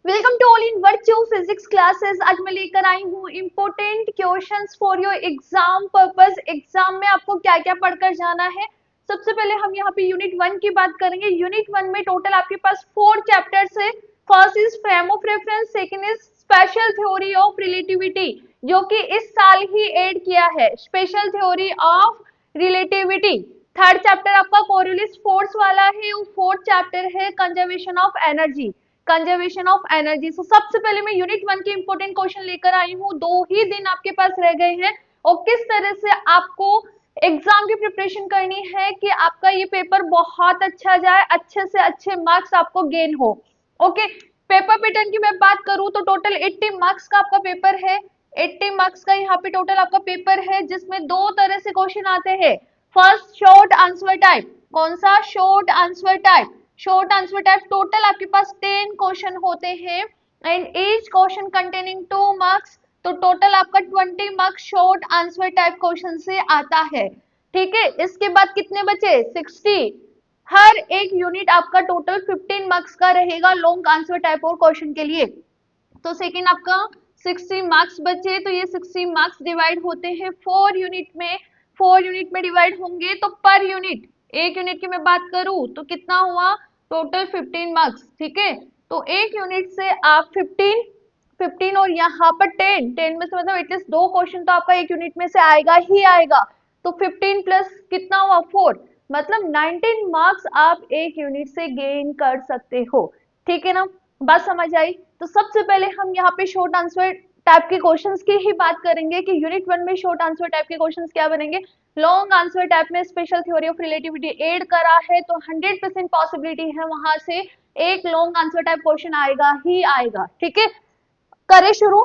Welcome to all in Virtue physics classes. आज मैं लेकर आई हूँ important questions for your exam purpose. Exam में आपको क्या क्या पढ़कर जाना है। सबसे पहले हम यहाँ पे यूनिट 1 की बात करेंगे। यूनिट 1 में टोटल आपके पास 4 चैप्टर्स है। First is frame of reference, second is special theory of relativity जो कि इस साल ही ऐड किया है, special theory of relativity. Third chapter आपका कोरियोलिस फोर्स वाला है और फोर्थ चैप्टर है conservation of energy, conservation of energy. So सबसे पहले मैं यूनिट 1 के इंपॉर्टेंट क्वेश्चन लेकर आई हूँ। 2 ही दिन आपके पास रह गए हैं और किस तरह से आपको एग्जाम की प्रिपरेशन करनी है कि आपका ये पेपर बहुत अच्छा जाए, अच्छे से अच्छे मार्क्स आपको गेन हो। ओके, पेपर पैटर्न की मैं बात करूं तो टोटल 80 मार्क्स का आपका पेपर है। 80 मार्क्स का यहाँ पे टोटल आपका पेपर है जिसमें 2 तरह से क्वेश्चन आते हैं। First short answer type. कौन सा? Short answer type. Short answer type total आपके पास 10 क्वेश्चन होते हैं and each question containing 2 marks. तो टोटल आपका 20 marks short answer type question से आता है। ठीक है, इसके बाद कितने बचे? 60। हर एक यूनिट आपका टोटल 15 मार्क्स का रहेगा लॉन्ग आंसर टाइप और क्वेश्चन के लिए। तो सेकंड आपका 60 मार्क्स बचे, तो ये 60 मार्क्स डिवाइड होते हैं 4 यूनिट में। 4 यूनिट में डिवाइड होंगे तो पर यूनिट, एक यूनिट की मैं बात करूं तो कितना हुआ? Total 15 marks. ठीक है, तो एक यूनिट से आप 15 15 और यहाँ पर 10 10 में से मतलब एटलीस्ट 2 क्वेश्चन तो आपका एक यूनिट में से आएगा ही आएगा। तो 15 प्लस कितना हुआ? 4, मतलब 19 मार्क्स आप एक यूनिट से गेन कर सकते हो। ठीक है ना, बात समझ आई? तो सबसे पहले हम यहाँ पे शॉर्ट आंसर टाइप के क्वेश्चंस की ही बात करेंगे कि यूनिट 1 में शॉर्ट आंसर टाइप के क्वेश्चंस क्या बनेंगे। लॉन्ग आंसर टाइप में special theory of relativity add करा है तो 100% पॉसिबिलिटी है वहां से एक लॉन्ग आंसर टाइप क्वेश्चन आएगा ही आएगा। ठीक है, करें शुरू।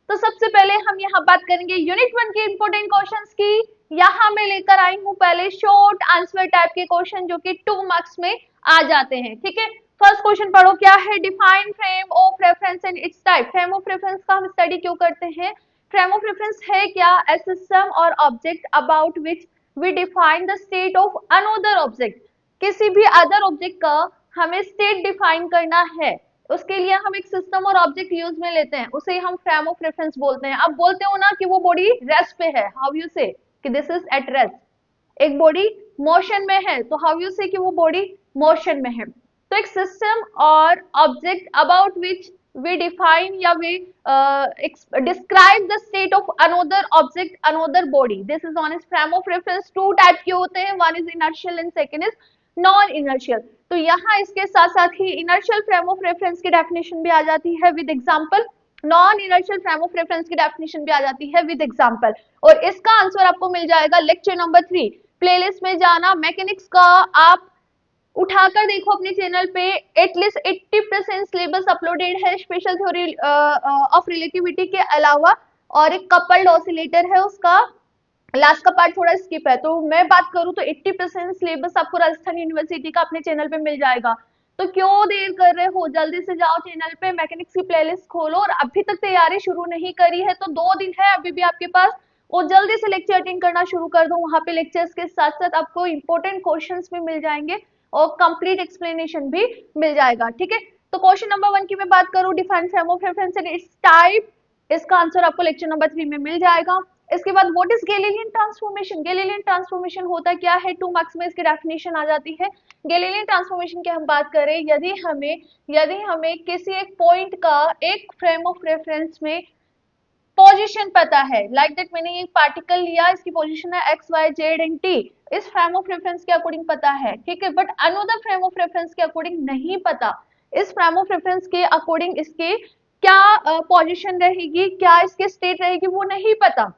तो सबसे पहले हम यहाँ बात करेंगे यूनिट 1 के इंपोर्टेंट क्वेश्चंस की। यहाँ मैं लेकर आई हूँ पहले शॉर्ट आंसर टाइप के क्वेश्चन जो कि 2 मार्क्स में आ जाते हैं। ठीक है, फर्स्ट क्वेश्चन पढ़ो, क्या है? Define frame of reference and it's type. Frame of reference का हम स्टडी क्यों करते हैं? फ्रेम ऑफ रेफरेंस है क्या? ए सिस्टम और object about which we define the state of another object. किसी भी अदर ऑब्जेक्ट का हमें स्टेट डिफाइन करना है, उसके लिए हम एक सिस्टम और ऑब्जेक्ट यूज में लेते हैं, उसे हम फ्रेम ऑफ रेफरेंस बोलते हैं। अब बोलते हो ना कि वो बॉडी रेस्ट पे है, हाउ यू से कि दिस इज एट रेस्ट। एक बॉडी मोशन में है तो हाउ यू से कि वो बॉडी मोशन में है। तो एक सिस्टम और object about which we define या we describe the state of another object another body, this is known as frame of reference. 2 type के होते हैं, one is inertial and second is non inertial. तो यहाँ इसके साथ साथ ही इनर्शियल फ्रेम ऑफ रेफरेंस की डेफिनेशन भी आ जाती है with example, non inertial frame of reference की डेफिनेशन भी आ जाती है विद एग्जांपल। और इसका आंसर आपको मिल जाएगा लेक्चर नंबर 3। प्लेलिस्ट में जाना, मैकेनिक्स का आप उठाकर देखो अपने चैनल पे, एटलीस्ट 80% सिलेबस अपलोडेड है स्पेशल थ्योरी ऑफ रिलेटिविटी के अलावा, और एक कपल्ड ऑसिलेटर है उसका लास्ट का पार्ट थोड़ा स्किप है। तो मैं बात करूं तो 80% सिलेबस आपको राजस्थान यूनिवर्सिटी का अपने चैनल पे मिल जाएगा। तो क्यों देर कर रहे हो, जल्दी से जाओ चैनल पे, मैकेनिक्स की प्लेलिस्ट खोलो। और अभी तक तैयारी शुरू नहीं करी है तो 2 दिन है अभी भी आपके पास, और जल्दी से लेक्चर अटेंड करना शुरू कर दो। वहां पे लेक्चर्स के साथ साथ आपको इंपॉर्टेंट क्वेश्चंस भी मिल जाएंगे और कंप्लीट एक्सप्लेनेशन भी मिल जाएगा। ठीक है, तो क्वेश्चन नंबर 1 की मैं बात करूं, define frame of reference and it's type, इसका आंसर आपको लेक्चर नंबर 3 में मिल जाएगा। इसके बाद what is Galilean transformation. Galilean transformation होता क्या है? 2 मार्क्स में इसकी डेफिनेशन आ जाती है। गैलीलियन ट्रांसफॉर्मेशन की हम बात करें, यदि हमें किसी एक पॉइंट का एक फ्रेम ऑफ रेफरेंस में पोजीशन पता है, लाइक दैट मैंने एक पार्टिकल लिया, इसकी पोजीशन है x y z and t, इस फ्रेम ऑफ रेफरेंस के अकॉर्डिंग पता है। ठीक है, but another frame of reference के अकॉर्डिंग नहीं पता। इस फ्रेम ऑफ रेफरेंस के अकॉर्डिंग इसके क्या पोजीशन रहेगी, क्या इसके स्टेट रहेगी, वो नहीं पता।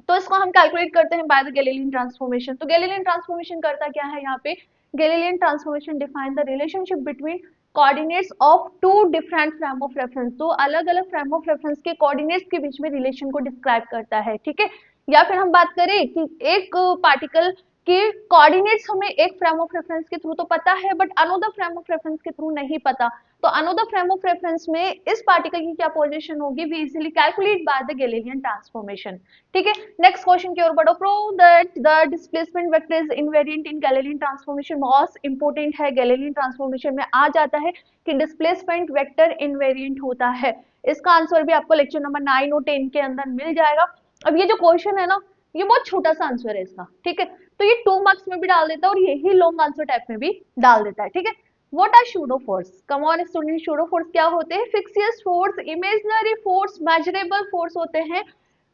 तो इसको हम कैलकुलेट करते हैं बाय द गैलीलियन ट्रांसफॉर्मेशन। तो गैलीलियन ट्रांसफॉर्मेशन करता क्या है यहाँ पे? Galilean transformation define the relationship between coordinates of 2 different frame of reference. तो अलग अलग फ्रेम ऑफ रेफरेंस के कोऑर्डिनेट्स के बीच में रिलेशन को डिस्क्राइब करता है। ठीक है, या फिर हम बात करें कि एक पार्टिकल के कोऑर्डिनेट्स हमें एक फ्रेम ऑफ रेफरेंस के थ्रू तो पता है but another frame of reference के थ्रू नहीं पता। तो अनदर फ्रेम ऑफ रेफरेंस में इस पार्टिकल की क्या पोजीशन होगी, we easily calculate by the Galilean transformation. ठीक है, नेक्स्ट क्वेश्चन की ओर बढ़ो। Prove that the displacement vector is invariant in Galilean transformation. Most important है, गैलीलियन ट्रांसफॉर्मेशन में आ जाता है कि डिस्प्लेसमेंट वेक्टर इनवेरिएंट होता है। इसका आंसर भी आपको लेक्चर नंबर 9 और 10 के अंदर मिल जाएगा। अब ये जो क्वेश्चन है ना, ये बहुत छोटा सा आंसर है इसका, ठीक है, तो ये 2 मार्क्स में भी डाल देता है और यही लॉन्ग आंसर टाइप में भी डाल देता है। ठीक है, what are pseudo force? Come on student, pseudo force क्या होते हैं? Fictitious force, imaginary force, measurable force होते हैं।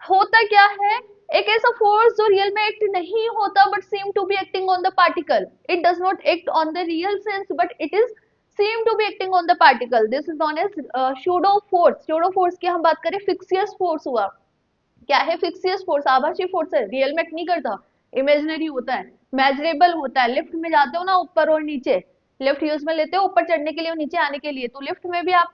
होता क्या है, एक ऐसा फोर्स जो रियल में एक्ट नहीं होता but seem to be acting on the particle. It does not act on the real sense but it is seem to be acting on the particle. This is known as pseudo force. Pseudo force की हम बात करें, फिक्सियस force हुआ। क्या है फिक्सियस force? आभासी force है, real में नहीं करता, इमेजिनरी होता है, मेजरेबल होता है। लिफ्ट में जाते हो ना ऊपर और नीचे, लिफ्ट यूज में लेते हो ऊपर चढ़ने के लिए और नीचे आने के लिए, तो लिफ्ट में भी आप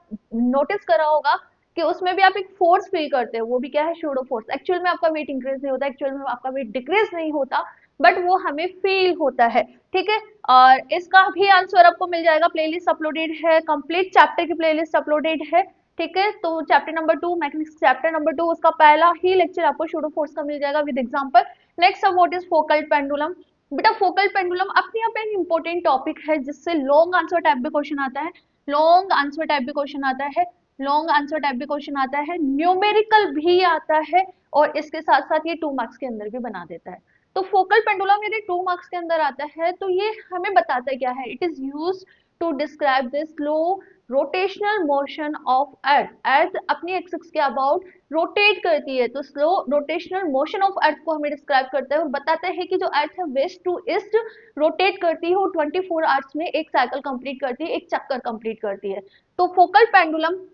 नोटिस करा होगा कि उसमें भी आप एक फोर्स फील करते हो, वो भी क्या है? Pseudo force. एक्चुअल में आपका वेट इंक्रीज नहीं होता, एक्चुअल में आपका वेट डिक्रीज नहीं होता, बट वो हमें फील होता है। ठीक है, और इसका भी आंसर आपको मिल जाएगा, प्लेलिस्ट अपलोडेड है, कंप्लीट चैप्टर की प्लेलिस्ट अपलोडेड है। ठीक है, तो chapter number 2 mechanics chapter number 2 उसका पहला ही लेक्चर आपको शूडो फोर्स का मिल जाएगा विद एग्जांपल। नेक्स्ट अब व्हाट इज फोकल पेंडुलम? बेटा फोकल पेंडुलम अपने आप एक इंपॉर्टेंट टॉपिक है जिससे लॉन्ग आंसर टाइप भी क्वेश्चन आता है, लॉन्ग आंसर टाइप भी क्वेश्चन आता है, लॉन्ग आंसर टाइप भी क्वेश्चन आता है, न्यूमेरिकल भी आता है, और इसके साथ साथ ये 2 मार्क्स के अंदर भी बना देता है। तो फोकल पेंडुलम यदि 2 मार्क्स के अंदर आता है तो ये हमें बताता है क्या है? It is used to describe the slow rotational motion of earth. Earth अपनी एक्सिस के अबाउट रोटेट करती है, तो slow rotational motion of earth को हमें डिस्क्राइब करता है और बताता है कि जो अर्थ है वेस्ट टू ईस्ट रोटेट करती है और 24 आवर्स में एक साइकिल कंप्लीट करती है, एक चक्कर कंप्लीट करती है। तो फोकल पेंडुलम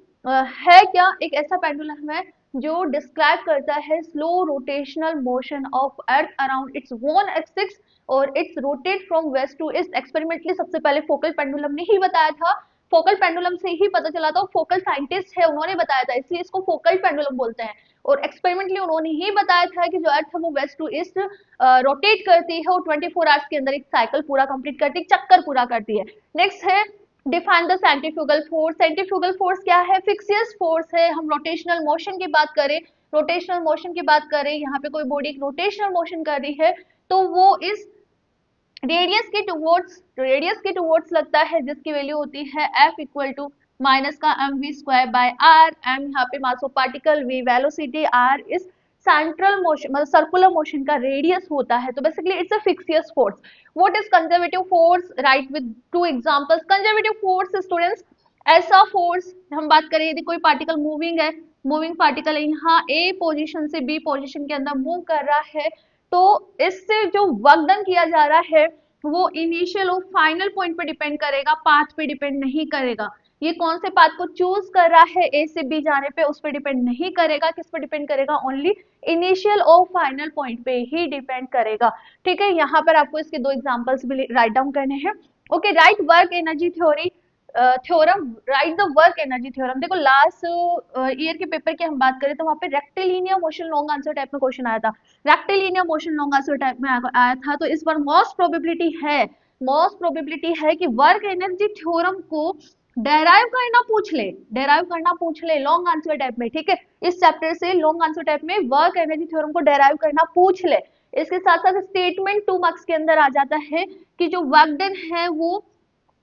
है क्या? एक ऐसा पेंडुलम है जो डिस्क्राइब करता है slow rotational motion of earth around its own axis और its rotate from west to east. Experimentally सबसे पहले फोकल पेंडुलम ने ही बताया था, फोकल पेंडुलम से ही पता चला था, फोकल साइंटिस्ट है उन्होंने बताया था, इसलिए इसको फोकल पेंडुलम बोलते हैं। और एक्सपेरिमेंटली उन्होंने ही बताया था कि जो अर्थ है वो वेस्ट टू ईस्ट रोटेट करती है और 24 आवर्स के अंदर एक साइकिल पूरा कंप्लीट करती है, चक्कर पूरा करती है। नेक्स्ट है define the centrifugal force. Centrifugal force क्या है? फिक्सियस फोर्स है। हम रोटेशनल मोशन की बात करें, रोटेशनल मोशन की बात करें, यहाँ पे कोई बॉडी रोटेशनल मोशन कर रही है तो वो इस रेडियस के टुवर्ड्स लगता है, जिसकी वैल्यू होती है F इक्वल टू माइनस का mv square by r। m यहाँ पे mass of particle, v velocity, r इस सेंट्रल मोशन मतलब सर्कुलर मोशन का रेडियस होता है। तो basically it's a फिक्सियस force. What is conservative force? Right with 2 examples. Conservative force students ऐसा फोर्स, हम बात करें यदि कोई पार्टिकल मूविंग है, मूविंग पार्टिकल यहाँ A पोजीशन से B पोजीशन के अंदर मूव कर रहा है, तो इससे जो वर्क डन किया जा रहा है वो इनिशियल और फाइनल पॉइंट पे डिपेंड करेगा, पाथ पे डिपेंड नहीं करेगा। ये कौन से पाथ को चूज कर रहा है ए से बी जाने पे, उस पे डिपेंड नहीं करेगा। किस पे डिपेंड करेगा? ओनली इनिशियल और फाइनल पॉइंट पे ही डिपेंड करेगा। ठीक है, यहाँ पर आपको इसके 2 एग्जांपल्स भी राइट डाउन करने हैं। Okay, right work energy theory theorem, right the work energy theorem. देखो लास्ट ईयर के पेपर की हम बात करें तो वहां पे rectilinear motion long answer type में क्वेश्चन आया था, rectilinear motion long answer type में आया था। तो इस बार मोस्ट प्रोबेबिलिटी है कि वर्क एनर्जी थ्योरम को डेराइव करना पूछ ले लॉन्ग आंसर टाइप में। ठीक है, इस चैप्टर से लॉन्ग आंसर टाइप में वर्क एनर्जी थ्योरम को डेराइव करना पूछ ले। इसके साथ साथ स्टेटमेंट 2 मार्क्स के अंदर आ जाता है कि जो वर्क डन है वो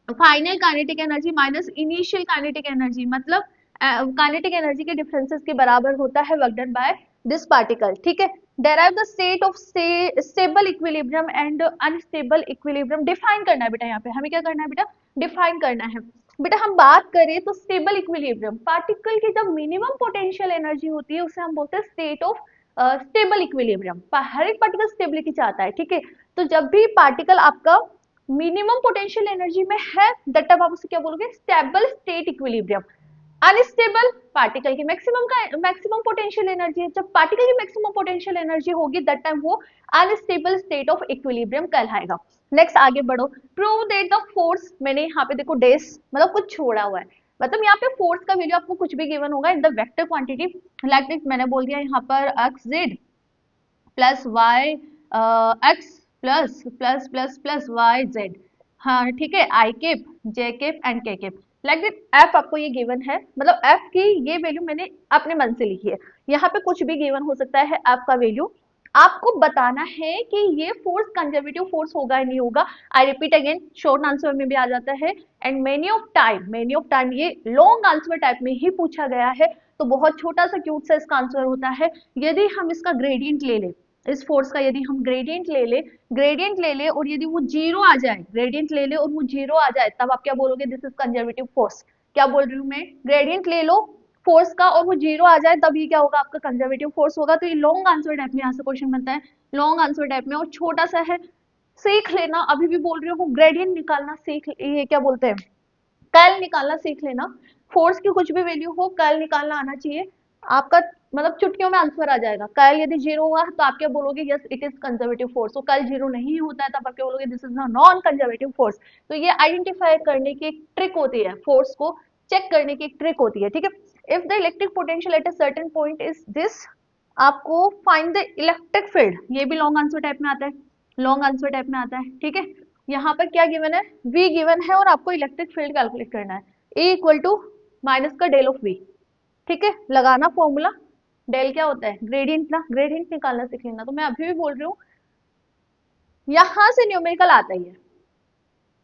final kinetic energy minus initial kinetic energy, मतलब काइनेटिक एनर्जी के डिफरेंसेस के बराबर होता है work done by this particle. ठीक है, derive the state of stable equilibrium and unstable equilibrium. Define करना है बेटा, यहाँ पे हमें क्या करना है बेटा? डिफाइन करना है। बेटा हम बात करें तो स्टेबल इक्विलिब्रियम, पार्टिकल की जब मिनिमम पोटेंशियल एनर्जी होती है उसे हम बोलते हैं स्टेट ऑफ स्टेबल इक्विलिब्रियम। हर एक पार्टिकल स्टेबिलिटी चाहता है। ठीक है, तो जब भी पार्टिकल आपका मिनिमम पोटेंशियल एनर्जी में है दैट टाइम आप उसे क्या बोलोगे? Stable state equilibrium. Unstable particle की मैक्सिमम पोटेंशियल एनर्जी है, जब पार्टिकल की मैक्सिमम पोटेंशियल एनर्जी होगी दैट टाइम वो अनस्टेबल स्टेट ऑफ इक्विलिब्रियम कहलाएगा। नेक्स्ट आगे बढ़ो। प्रूव दैट द फोर्स, मैंने यहाँ पे देखो डेस मतलब कुछ छोड़ा हुआ है, मतलब यहाँ पे फोर्स का वैल्यू आपको कुछ भी गिवन होगा in the vector quantity, like मैंने बोल दिया यहाँ पर x z plus y x plus plus plus plus y z. हाँ ठीक है, i cap, j cap and k cap. Like that F आपको ये गिवन है, मतलब एफ की ये वैल्यू मैंने अपने मन से लिखी है, यहाँ पे कुछ भी गिवन हो सकता है एफ का वैल्यू, आपको बताना है कि ये फोर्स कंजर्वेटिव फोर्स होगा या नहीं होगा। I repeat again, short answer में भी आ जाता है एंड मेनी ऑफ टाइम ये लॉन्ग आंसर टाइप में ही पूछा गया है, तो बहुत छोटा सा क्यूट सा इसका आंसर होता है। यदि हम इसका ग्रेडियंट ले ले, इस फोर्स का यदि हम ग्रेडियंट ले ले और यदि वो जीरो आ जाए, ग्रेडियंट ले ले और वो जीरो आ जाए, तब आप क्या बोलोगे, दिस इज कंजर्वेटिव फोर्स। क्या बोल रही हूँ मैं, ग्रेडियंट ले लो फोर्स का और वो जीरो आ जाए, तब ये क्या होगा, आपका कंजर्वेटिव फोर्स होगा। तो ये लॉन्ग आंसर टाइप में यहाँ से क्वेश्चन बनता है, लॉन्ग आंसर टाइप में, और छोटा सा है, सीख लेना। अभी भी बोल रही हूँ, ग्रेडियंट निकालना सीख, ये क्या बोलते हैं, कर्ल निकालना सीख लेना। फोर्स की कुछ भी वैल्यू हो, कर्ल निकालना आना चाहिए आपका, मतलब चुटकियों में आंसर आ जाएगा। कर्ल यदि जीरो हुआ तो आप क्या बोलोगे, yes it is conservative force. तो कर्ल जीरो नहीं होता है तब आप क्या बोलोगे, this is non conservative force. तो ये आइडेंटिफाई करने की एक ट्रिक होती है, फोर्स को चेक करने की एक ट्रिक होती है, ठीक है। If the electric potential at a certain point is this, आपको फाइंड द इलेक्ट्रिक फील्ड, ये भी लॉन्ग आंसर टाइप में आता है, लॉन्ग आंसर टाइप में आता है, ठीक है। यहाँ पर क्या गिवन है, v गिवन है और आपको इलेक्ट्रिक फील्ड कैलकुलेट करना है, E इक्वल टू माइनस का डेल ऑफ v, ठीक है। लगाना फॉर्मूला, डेल क्या होता है, ग्रेडियंट ना, ग्रेडियंट निकालना सीख लेना। तो मैं अभी भी बोल रही हूँ, यहाँ से न्यूमेरिकल आता ही है,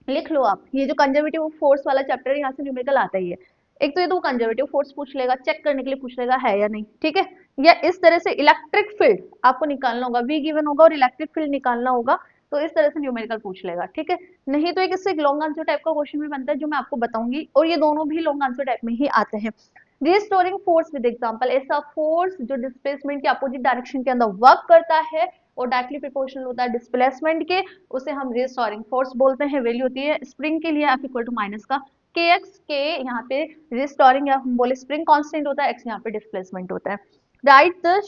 लिख लो आप, ये जो कंजर्वेटिव फोर्स वाला चैप्टर है यहाँ से न्यूमेरिकल आता ही है। एक तो ये तो कंजर्वेटिव फोर्स पूछ लेगा, चेक करने के लिए पूछ लेगा है या नहीं, ठीक है। या इस तरह से इलेक्ट्रिक फील्ड आपको निकालना होगा, v गिवन होगा और इलेक्ट्रिक फील्ड निकालना होगा, तो इस तरह से न्यूमेरिकल पूछ लेगा, ठीक है। नहीं तो एक इससे एक लॉन्ग आंसर टाइप का क्वेश्चन भी बनता है जो मैं आपको बताऊंगी, और ये दोनों भी लॉन्ग आंसर टाइप में ही आते हैं। रिस्टोरिंग फोर्स विद एग्जांपल, ऐसा फोर्स जो डिस्प्लेसमेंट के अपोजिट डायरेक्शन के अंदर वर्क करता है और डायरेक्टली प्रोपोर्शनल होता है डिस्प्लेसमेंट के, उसे हम रिस्टोरिंग फोर्स बोलते हैं। वैल्यू होती है स्प्रिंग के लिए एफ इक्वल टू माइनस का के एक्स, के यहाँ पे रिस्टोरिंग या हम बोले स्प्रिंग कांस्टेंट होता है, एक्स यहाँ पे डिस्प्लेसमेंट होता है। राइट द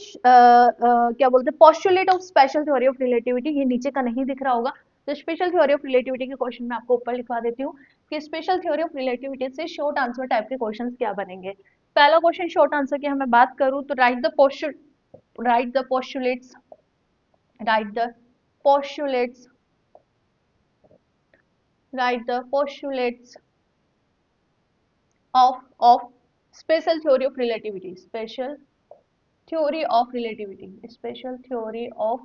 क्या बोलते हैं, postulate of special theory of relativity, ये नीचे का नहीं दिख रहा होगा, तो स्पेशल थ्योरी ऑफ रिलेटिविटी के क्वेश्चन मैं आपको ऊपर लिखवा देती हूँ कि स्पेशल थ्योरी ऑफ रिलेटिविटी से शॉर्ट आंसर टाइप के क्वेश्चंस क्या बनेंगे। पहला क्वेश्चन शॉर्ट आंसर की हमें बात करूं तो write the postulates write the postulates write the postulates of special theory of relativity, special theory of relativity, special theory of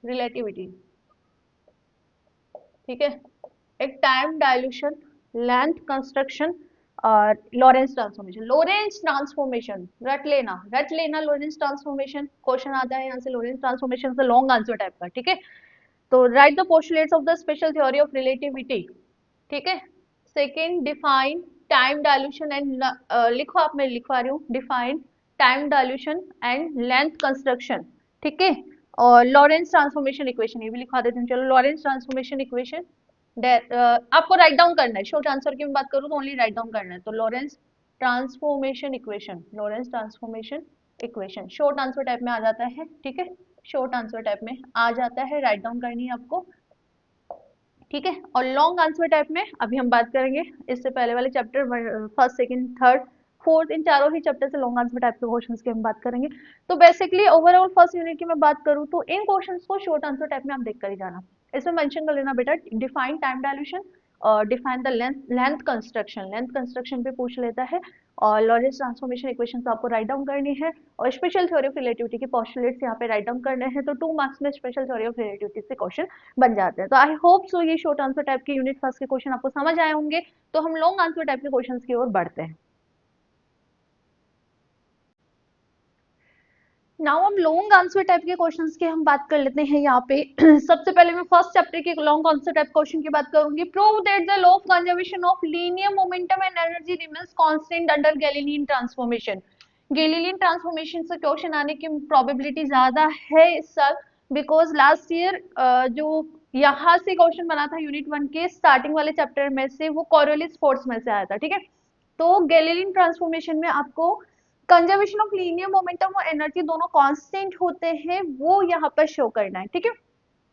relativity, ठीक है। एक टाइम डायल्यूशन, लेंथ कंस्ट्रक्शन और लॉरेंस ट्रांसफॉर्मेशन। लॉरेंस ट्रांसफॉर्मेशन रट लेना लॉरेंस ट्रांसफॉर्मेशन क्वेश्चन आता है यहाँ से, लॉरेंस ट्रांसफॉर्मेशन से लॉन्ग आंसर टाइप का, ठीक है। तो write the postulates of the special theory of relativity, ठीक है। Second, define time dilution and, लिखो आप, मैं लिखवा रही हूँ, define time dilution and length construction, ठीक है। और लॉरेंस ट्रांसफॉर्मेशन इक्वेशन, ये भी लिखवा देती हूँ, चलो लॉरेंस ट्रांसफॉर्मेशन इक्वेशन आपको राइट डाउन करना है, शॉर्ट आंसर की मैं बात करूँ तो ओनली राइट डाउन करना है। तो Lorentz transformation equation, Lorentz transformation equation short answer type में आ जाता है, ठीक है, शॉर्ट आंसर टाइप में आ जाता है, राइट डाउन करनी है आपको, ठीक है। और लॉन्ग आंसर टाइप में अभी हम बात करेंगे, इससे पहले वाले chapter first second third fourth, इन चारों ही चैप्टर से लॉन्ग आंसर टाइप के क्वेश्चंस की हम बात करेंगे। तो बेसिकली ओवरऑल फर्स्ट यूनिट की मैं बात करूँ तो इन क्वेश्चंस को शॉर्ट आंसर टाइप में आप देख कर ही जाना। इसमें मेंशन कर लेना बेटा, डिफाइन टाइम डायल्यूशन और डिफाइन द लेंथ कंस्ट्रक्शन पे पूछ लेता है, और लॉरेंस ट्रांसफॉर्मेशन इक्वेशन आपको राइट डाउन करनी है, और स्पेशल थ्योरी ऑफ रिलेटिविटी के पोस्टुलेट्स यहाँ पे राइट डाउन करने हैं। तो 2 मार्क्स में स्पेशल थ्योरी ऑफ रिलेटिविटी से क्वेश्चन बन जाते हैं। तो आई होप सो ये शॉर्ट आंसर टाइप के यूनिट फर्स्ट के क्वेश्चन आपको समझ आए होंगे। तो हम लॉन्ग आंसर टाइप के क्वेश्चंस की ओर बढ़ते हैं। नाउ हम लॉन्ग आंसर टाइप के क्वेश्चंस की हम बात कर लेते हैं यहाँ पे। सबसे पहले मैं फर्स्ट चैप्टर के लॉन्ग आंसर टाइप क्वेश्चन की बात करूंगी। Prove that the law of conservation of linear momentum and energy remains constant under Galilean transformation. Galilean transformation से क्वेश्चन आने की प्रोबेबिलिटी ज्यादा है इस साल, बिकॉज लास्ट ईयर जो यहाँ से क्वेश्चन बना था यूनिट 1 के स्टार्टिंग वाले चैप्टर में से, वो कोरियोलिस फोर्स में से आया था, ठीक है। तो गैलीलियन ट्रांसफॉर्मेशन में आपको कंजर्वेशन ऑफ लीनियर मोमेंटम और एनर्जी दोनों कांस्टेंट होते हैं, वो यहाँ पर शो करना है, ठीक है।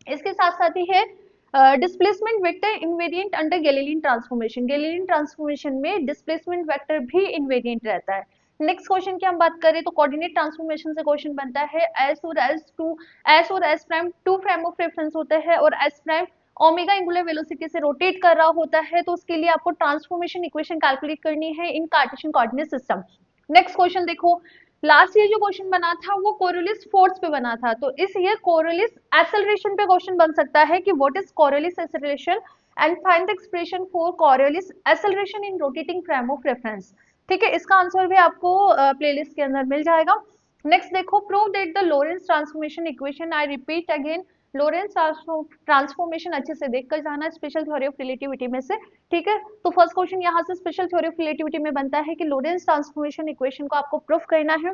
इसके साथ साथ ही है displacement vector invariant under Galilean transformation. Galilean transformation में डिस्प्लेसमेंट वेक्टर भी इनवेरिएंट रहता है। नेक्स्ट क्वेश्चन की हम बात करें तो कोऑर्डिनेट ट्रांसफॉर्मेशन से क्वेश्चन बनता है, एस और S prime two frame of reference होते हैं और S prime omega angular velocity से रोटेट कर रहा होता है, तो उसके लिए आपको ट्रांसफॉर्मेशन इक्वेशन कैलकुलेट करनी है in Cartesian coordinate system. Next question देखो, लास्ट ईयर जो क्वेश्चन बना था वो कोरियोलिस फोर्स पे बना था, तो इस ईयर कोरियोलिस एक्सेलरेशन पे क्वेश्चन बन सकता है कि what is Coriolis acceleration and find the expression for Coriolis acceleration in rotating frame of reference. ठीक है, इसका आंसर भी आपको प्लेलिस्ट के अंदर मिल जाएगा। नेक्स्ट देखो, prove that the Lorentz transformation equation, I repeat again, Lorentz transformation अच्छे से देखकर जाना स्पेशल थ्योरी ऑफ रिलेटिविटी में से। ठीक है, तो फर्स्ट क्वेश्चन यहाँ से स्पेशल थ्योरी ऑफ रिलेटिविटी में बनता है कि लोरेंस ट्रांसफॉर्मेशन इक्वेशन को आपको प्रूफ करना है।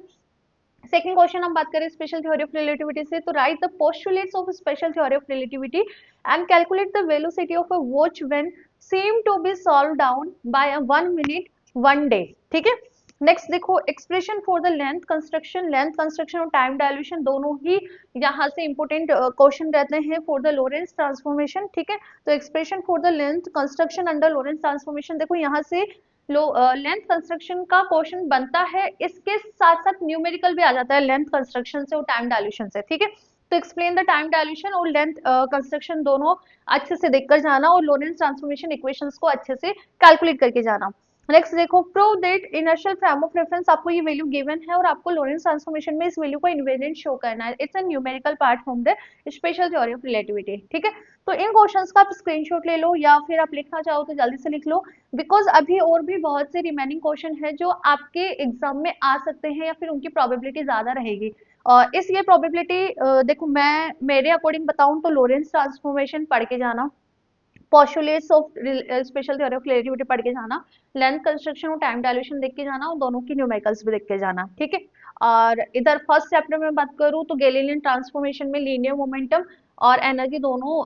सेकंड क्वेश्चन हम बात करें स्पेशल थ्योरी ऑफ रिलेटिविटी से, तो write the postulates of special theory of relativity and calculate the velocity of a watch when seem to be solve down by 1 minute 1 day. ठीक है, next देखो, expression for the length construction और time dilution दोनों ही यहाँ से important question रहते हैं फॉर द लोरेंस ट्रांसफॉर्मेशन। ठीक है, तो expression for the length construction under Lorentz transformation, देखो यहाँ से लेंथ कंस्ट्रक्शन का क्वेश्चन बनता है, इसके साथ साथ न्यूमेरिकल भी आ जाता है लेंथ कंस्ट्रक्शन से और टाइम डायल्यूशन से। ठीक है, तो एक्सप्लेन द टाइम डायल्यूशन और लेंथ कंस्ट्रक्शन दोनों अच्छे से देखकर जाना और लोरेंस ट्रांसफॉर्मेशन इक्वेशंस को अच्छे से कैलकुलेट करके जाना। नेक्स्ट देखो, prove that inertial frame of reference, आपको ये वैल्यू गिवन है और आपको लोरेंस ट्रांसफॉर्मेशन में इस वैल्यू को इन्वेरिएंट शो करना है। It's a numerical part from the special theory of relativity. ठीक है, तो इन क्वेश्चंस का आप स्क्रीनशॉट ले लो या फिर आप लिखना चाहो तो जल्दी से लिख लो, बिकॉज अभी और भी बहुत से रिमेनिंग क्वेश्चन है जो आपके एग्जाम में आ सकते हैं या फिर उनकी प्रोबेबिलिटी ज्यादा रहेगी। और इस ये प्रोबेबिलिटी देखो, मैं मेरे अकॉर्डिंग बताऊं तो लोरेंस ट्रांसफॉर्मेशन पढ़ के जाना, postulates of special theory of relativity पढ़ के जाना, लेंथ कंस्ट्रक्शन और टाइम डायल्यूशन देख के जाना और दोनों की न्यूमेरिकल्स भी देख के जाना। ठीक है, और इधर फर्स्ट चैप्टर में बात करूं तो गैलीलियन ट्रांसफॉर्मेशन में लीनियर मोमेंटम और एनर्जी दोनों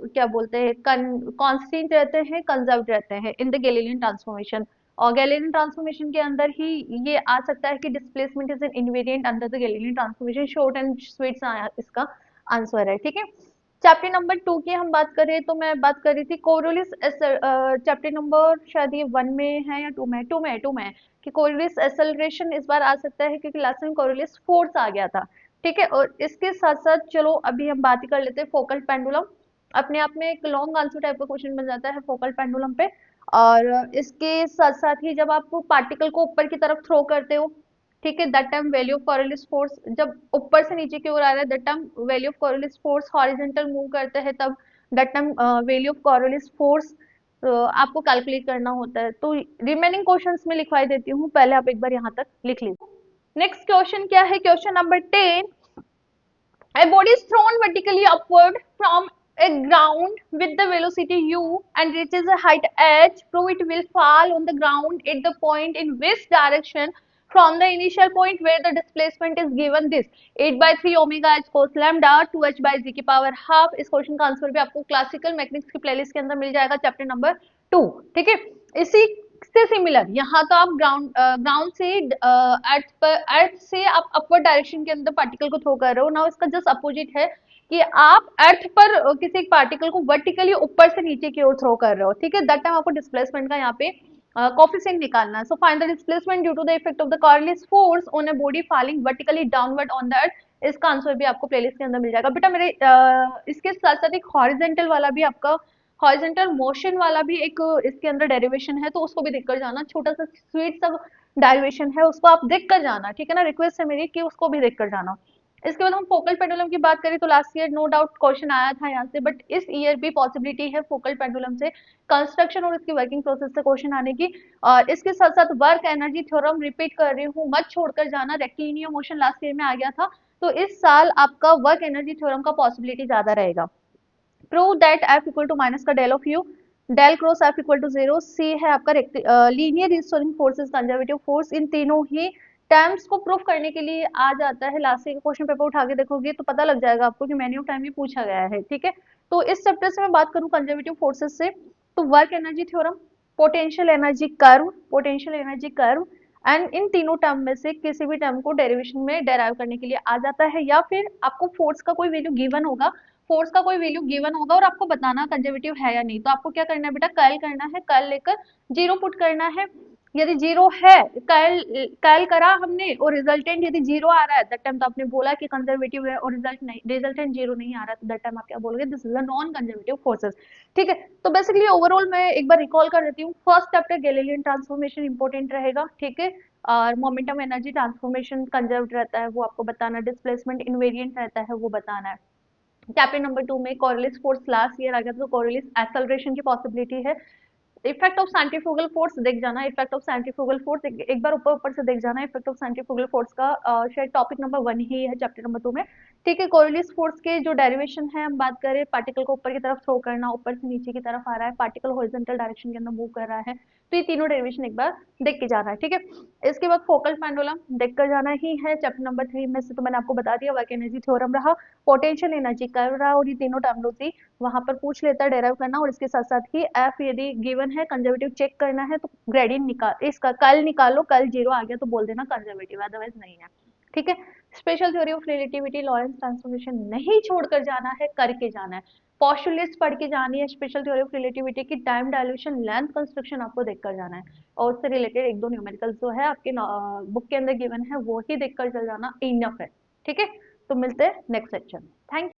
क्या बोलते हैं, कांस्टेंट रहते हैं, कंजर्व्ड रहते हैं इन द गैलीलियन ट्रांसफॉर्मेशन। और गैलीलियन ट्रांसफॉर्मेशन के अंदर ही ये आ सकता है कि displacement is an invariant under the Galilean transformation. Short and sweet इसका आंसर है। ठीक है, चैप्टर नंबर 2 की हम बात करें तो मैं बात कर रही थी कोरियोलिस, चैप्टर नंबर शायद ये 1 में है या 2 में, 2 में, 2 में कि कोरियोलिस एक्सेलरेशन इस बार आ सकता है क्योंकि लास्ट टाइम कोरियोलिस फोर्स आ गया था। ठीक है, और इसके साथ साथ चलो अभी हम बात ही कर लेते हैं फोकल पेंडुलम। अपने आप में एक लॉन्ग आंसर टाइप का क्वेश्चन बन जाता है फोकल पेंडुलम पे। और इसके साथ साथ ही जब आप पार्टिकल को ऊपर की तरफ थ्रो करते हो, ठीक है, that time value of Coriolis force, जब ऊपर से नीचे की ओर आ रहा है that time value of Coriolis force, horizontal move करते हैं तब that time value of Coriolis force आपको कैलकुलेट करना होता है। तो रिमेनिंग क्वेश्चंस में लिखवाई देती हूँ, पहले आप एक बार यहाँ तक लिख लीजिए। नेक्स्ट क्वेश्चन क्या है, question number 10, a body is thrown vertically upward from a ground with the velocity u and reaches a height h. Prove it will fall on the ground at the point in which direction from the initial point where the displacement is given this 8 by 3 omega h cos lambda 2h by z की power half. इस question का answer भी आपको classical mechanics की playlist के अंदर मिल जाएगा, chapter number 2। ठीक है, इसी से सिमिलर यहाँ तो आप ग्राउंड से अर्थ से आप अपवर्ड डायरेक्शन के अंदर पार्टिकल को थ्रो कर रहे हो ना, इसका जस्ट अपोजिट है कि आप अर्थ पर किसी एक पार्टिकल को वर्टिकली ऊपर से नीचे की ओर थ्रो कर रहे हो। ठीक है, दैट टाइम आपको डिस्प्लेसमेंट का यहाँ पे कोफिशिएंट निकालना है। So find the displacement due to the effect of the Coriolis force on a body falling vertically downward on the earth. इसका आंसर भी आपको प्लेलिस्ट के अंदर मिल जाएगा। बेटा मेरे इसके साथ साथ एक हॉरिजेंटल वाला भी आपका, हॉरिजॉन्टल मोशन वाला भी एक इसके अंदर डेरिवेशन है, तो उसको भी देख कर जाना, छोटा सा स्वीट सा डेरिवेशन है, उसको आप देख कर जाना। ठीक है ना, रिक्वेस्ट है मेरी कि उसको भी देख कर जाना। इसके बाद हम फोकल पेंडुलम की बात करें तो last year no doubt question आया था यहाँ से, बट इस ईयर भी पॉसिबिलिटी है फोकल पेंडुलम से कंस्ट्रक्शन और इसकी वर्किंग प्रोसेस से क्वेश्चन आने की। और इसके साथ साथ वर्क एनर्जी थ्योरम रिपीट कर रही हूँ, मत छोड़कर जाना, रेक्टिलिनियर मोशन लास्ट ईयर में आ गया था, तो इस साल आपका वर्क एनर्जी थ्योरम का पॉसिबिलिटी ज्यादा रहेगा। Prove that F equal to minus का del of U, del cross F equal to 0, सी है आपका linear restoring forces conservative force. इन तीनों ही टर्म्स को प्रूव करने के लिए आ जाता है। लास्ट ईयर क्वेश्चन पेपर उठा के देखोगे तो पता लग जाएगा आपको कि मेनी ऑफ टाइम ये पूछा गया है। ठीक है, तो इस चैप्टर से मैं बात करूं कंजर्वेटिव फोर्सेस से, तो work energy theorem, potential energy curve, potential energy curve, and in तीनों टर्म में से किसी भी टर्म को डेरिवेशन में डेराइव करने के लिए आ जाता है, या फिर आपको फोर्स का कोई वैल्यू गिवन होगा, फोर्स का कोई वैल्यू गिवन होगा और आपको बताना कंजर्वेटिव है या नहीं, तो आपको क्या करना है बेटा, कर्ल करना है, कर्ल लेकर जीरो पुट करना है। यदि जीरो है, कैल कैल करा हमने और रिजल्टेंट यदि जीरो आ रहा है दैट टाइम तो आपने बोला कि कंजर्वेटिव है, और रिजल्टेंट जीरो नहीं आ रहा तो दैट टाइम आप क्या बोलोगे, this is a non conservative forces. ठीक है, तो बेसिकली ओवरऑल मैं एक बार रिकॉल कर देती हूँ। First chapter Galilean transformation important रहेगा, ठीक है, और मोमेंटम एनर्जी ट्रांसफॉर्मेशन कंजर्व्ड रहता है वो आपको बताना, डिस्प्लेसमेंट इनवेरिएंट रहता है वो बताना है। चैप्टर नंबर 2 में कोरिलेस फोर्स लास्ट ईयर आ गया था, तो कोरिलेस एक्सेलरेशन की पॉसिबिलिटी है। इफेक्ट ऑफ सेंट्रीफ्यूगल फोर्स देख जाना, इफेक्ट ऑफ सेंट्रीफ्यूगल फोर्स एक बार ऊपर ऊपर से देख जाना, इफेक्ट ऑफ सेंट्रीफ्यूगल फोर्स का शायद टॉपिक नंबर 1 ही है चैप्टर नंबर 2 में। ठीक है, कोरिलेस फोर्स के जो डेरिवेशन है हम बात करें, पार्टिकल को ऊपर की तरफ थ्रो करना, ऊपर से नीचे की तरफ आ रहा है, पार्टिकल हॉरिजॉन्टल डायरेक्शन के अंदर मूव कर रहा है, तो ये तीनों डेरिवेशन एक बार देख के जाना है। ठीक है, इसके बाद फोकल पेंडुलम देख कर जाना ही है। चैप्टर नंबर 3 में से तो मैंने आपको बता दिया, वर्क एनर्जी थ्योरम रहा, पोटेंशियल एनर्जी कर रहा, और ये तीनों टर्मिनोलॉजी वहां पर पूछ लेता है डेराइव करना, और इसके साथ साथ ही एफ यदि गिवन है कंजर्वेटिव चेक करना है तो ग्रेडियंट निकाल, इसका कल निकालो, कल जीरो आ गया तो बोल देना कंजर्वेटिव, अदरवाइज नहीं है। ठीक है, special theory of relativity, Lorentz transformation नहीं छोड़कर जाना है, करके जाना है। पॉस्टुलेट्स पढ़ के जानी है, स्पेशल थ्योरी ऑफ रिलेटिविटी की टाइम डायल्यूशन लेंथ कंस्ट्रक्शन आपको देखकर जाना है, और उससे रिलेटेड एक दो न्यूमेरिकल्स जो है आपके बुक के अंदर गिवन है वो ही देखकर चल जाना, इनफ है। ठीक है, तो मिलते हैं नेक्स्ट सेक्शन। थैंक